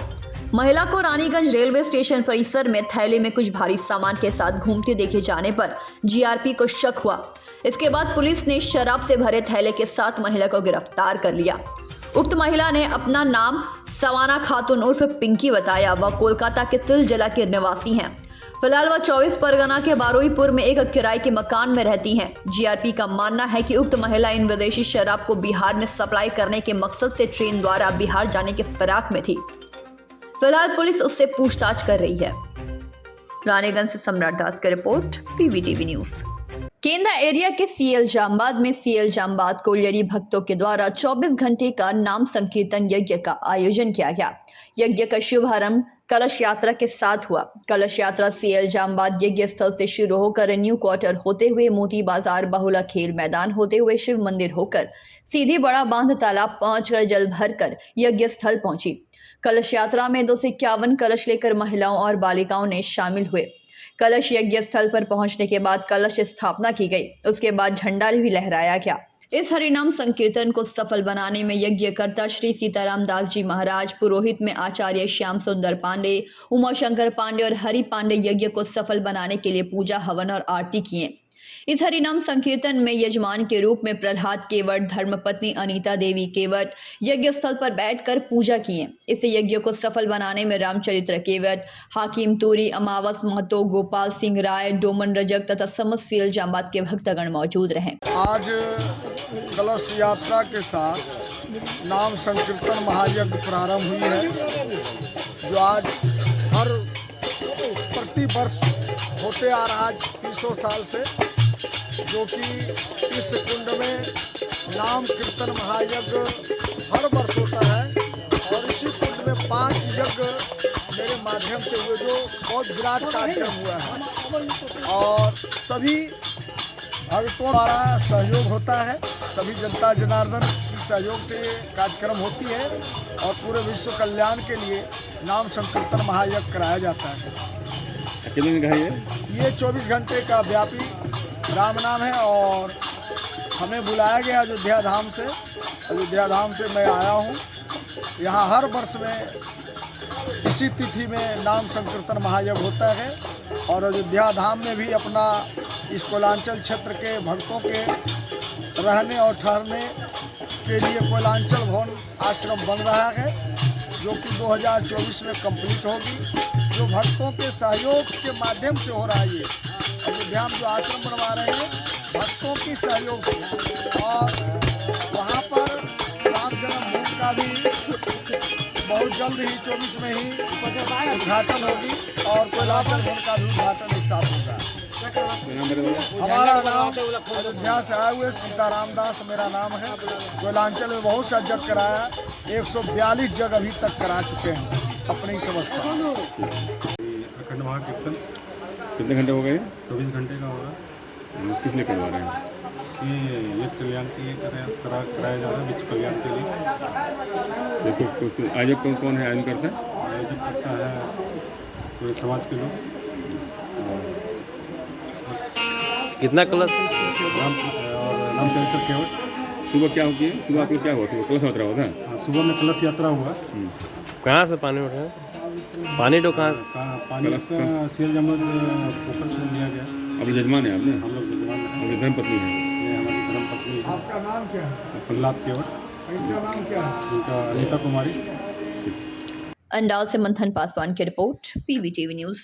महिला को रानीगंज रेलवे स्टेशन परिसर में थैले में कुछ भारी सामान के साथ घूमते देखे जाने पर GRP को शक हुआ। इसके बाद पुलिस ने शराब से भरे थैले के साथ महिला को गिरफ्तार कर लिया। उक्त महिला ने अपना नाम सवाना खातून उर्फ पिंकी बताया। वह कोलकाता के तिलजला के निवासी हैं। फिलहाल वह 24 परगना के बारुईपुर में एक किराए के मकान में रहती हैं। GRP का मानना है कि उक्त महिला इन विदेशी शराब को बिहार में सप्लाई करने के मकसद से ट्रेन द्वारा बिहार जाने के फिराक में थी। फिलहाल पुलिस उससे पूछताछ कर रही है। रानीगंज से सम्राट दास की रिपोर्ट, PBTV न्यूज। केंद्रा एरिया के सीएल जामबाद में सीएल जामबाद कोलियरी भक्तों के द्वारा 24 घंटे का नाम संकीर्तन यज्ञ का आयोजन किया गया। यज्ञ का शुभारंभ कलश यात्रा के साथ हुआ। कलश यात्रा सीएल जामबाद यज्ञ स्थल से शुरू होकर न्यू क्वार्टर होते हुए मोती बाजार बहुला खेल मैदान होते हुए शिव मंदिर होकर सीधी बड़ा बांध तालाब पहुंचकर जल भरकर यज्ञ स्थल पहुंची। कलश यात्रा में 251 कलश लेकर महिलाओं और बालिकाओं ने शामिल हुए। कलश यज्ञ स्थल पर पहुंचने के बाद कलश स्थापना की गई। उसके बाद झंडा भी लहराया गया। इस हरिनाम संकीर्तन को सफल बनाने में यज्ञकर्ता श्री सीताराम दास जी महाराज, पुरोहित में आचार्य श्याम सुंदर पांडे, उमाशंकर पांडे और हरि पांडे यज्ञ को सफल बनाने के लिए पूजा, हवन और आरती किए। इस हरिनाम संकीर्तन में यजमान के रूप में प्रहलाद केवट, धर्मपत्नी अनीता देवी केवट यज्ञ स्थल पर बैठकर पूजा किए। इस यज्ञ को सफल बनाने में रामचरित्र केवट, हाकिम तूरी, अमावस महतो, गोपाल सिंह राय, डोमन रजक तथा समस्त सीएल जामबाद के भक्तगण मौजूद रहे। आज कलश यात्रा के साथ नाम संकीर्तन महायज्ञ प्रारंभ हुई है, जो आज हर प्रति वर्ष होते आ रहा है 300 साल से, जो कि इस कुंड में नाम कीर्तन महायज्ञ हर वर्ष होता है। और इसी कुंड में 5 यज्ञ मेरे माध्यम से हुए, जो बहुत विराट कार्यक्रम हुआ है। और सभी भक्तों द्वारा सहयोग होता है, सभी जनता जनार्दन की सहयोग से ये कार्यक्रम होती है और पूरे विश्व कल्याण के लिए नाम संकीर्तन महायज्ञ कराया जाता है। कितने दिन का है ये 24 घंटे का व्यापी राम नाम है और हमें बुलाया गया अयोध्या धाम से। अयोध्या धाम से मैं आया हूँ। यहाँ हर वर्ष में इसी तिथि में नाम संकीर्तन महायज्ञ होता है और अयोध्या धाम में भी अपना इस कोयलांचल क्षेत्र के भक्तों के रहने और ठहरने के लिए कोयलांचल भवन आश्रम बन रहा है, जो कि 2024 में कंप्लीट होगी, जो भक्तों के सहयोग के माध्यम से हो रहा है। ये अयोध्या में जो आश्रम बनवा रहे हैं भक्तों की सहयोग से, और वहाँ पर राम जन्मभूमि का भी बहुत जल्द ही 24 में ही उद्घाटन होगी और कोयलांचल भवन का भी उद्घाटन एक साथ होगा। हमारा नाम अयोध्या से आए हुए सीताराम दास मेरा नाम है। कोयलांचल में बहुत सा जग कराया, 142 जग अभी तक करा चुके हैं अपनी समझ। अखंड महाकीर्तन कितने घंटे हो गए? 24 घंटे का होगा। किस लिए करवा रहे हैं? ये कल्याण के लिए कराया जा रहा है, विश्व कल्याण के लिए। इसको आयोजक कौन है? आयोजन करता है? आयोजन करता है पूरे समाज के लोग। कितना कलश? रामचरित्र केवट। सुबह क्या होती है? सुबह आप लोग क्या हुआ? सुबह कलश यात्रा हुआ था? सुबह में कलश यात्रा हुआ। कहाँ से पानी उठा? पानी तो कहाँ? पानी का सीएल जामबाद पोखर से लिया गया। अब यजमान है आपने? हम लोग यजमान हैं। आपकी धर्मपत्नी है? ये हमारी धर्मपत्नी है। आपका नाम क्या है? प्रहलाद केवट। इनका नाम क्या है? उनका अनीता कुमारी। अंडाल से मंथन पासवान की रिपोर्ट, PVTV न्यूज़।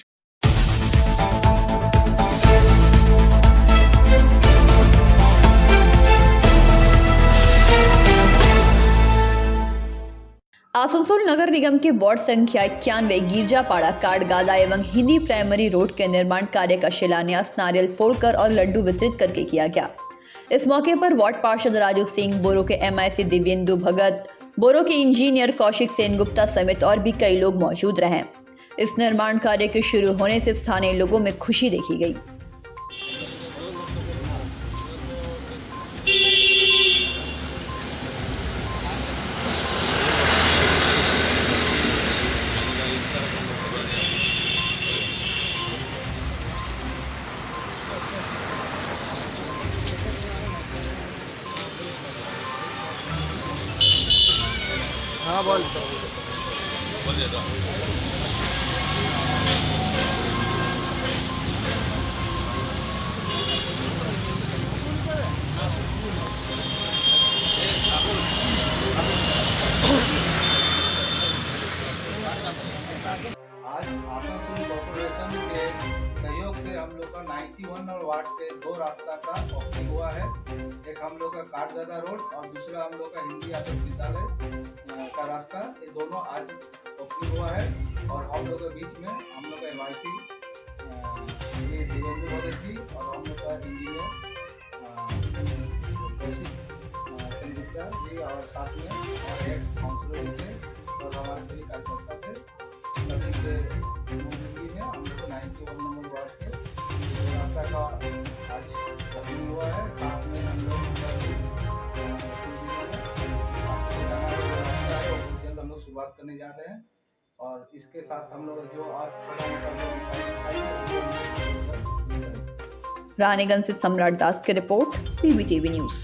आसनसोल नगर निगम के वार्ड संख्या 91 गिरजापाड़ा काटगादा एवं हिंदी प्राइमरी रोड के निर्माण कार्य का शिलान्यास नारियल फोड़कर और लड्डू वितरित करके किया गया। इस मौके पर वार्ड पार्षद राजू सिंह, बोरो के MIC दिव्येंदु भगत, बोरो के इंजीनियर कौशिक सेन गुप्ता समेत और भी कई लोग मौजूद रहे। इस निर्माण कार्य के शुरू होने से स्थानीय लोगों में खुशी देखी गई। हाँ बोल। आज आसनसोल कॉर्पोरेशन के सहयोग से हम लोग का 91 और वार्ड के 2 रास्ता का ओपनिंग हुआ है। एक हम लोग का काटगादा रोड और दूसरा हम लोग का हिंदी आदर्श विद्यालय का रास्ता, ये दोनों आज ओपनिंग हुआ है। और हम लोग के बीच में हम लोग का MIC दिव्येंदु भगत जी और हम लोग का हमारा इंजीनियर संगीता जी और साथ में हेड काउंसलर थे और हमारे सभी कार्यकर्ता थे, सभी से मौजूदगी में हम लोग 91 नंबर वार्ड के रास्ता का आज ओपनिंग हुआ है। साथ में हम लोग जल्द हम लोग शुरुआत करने जा रहे हैं और इसके साथ हम लोग जो आज रानीगंज से सम्राट दास की रिपोर्ट, PBTV न्यूज।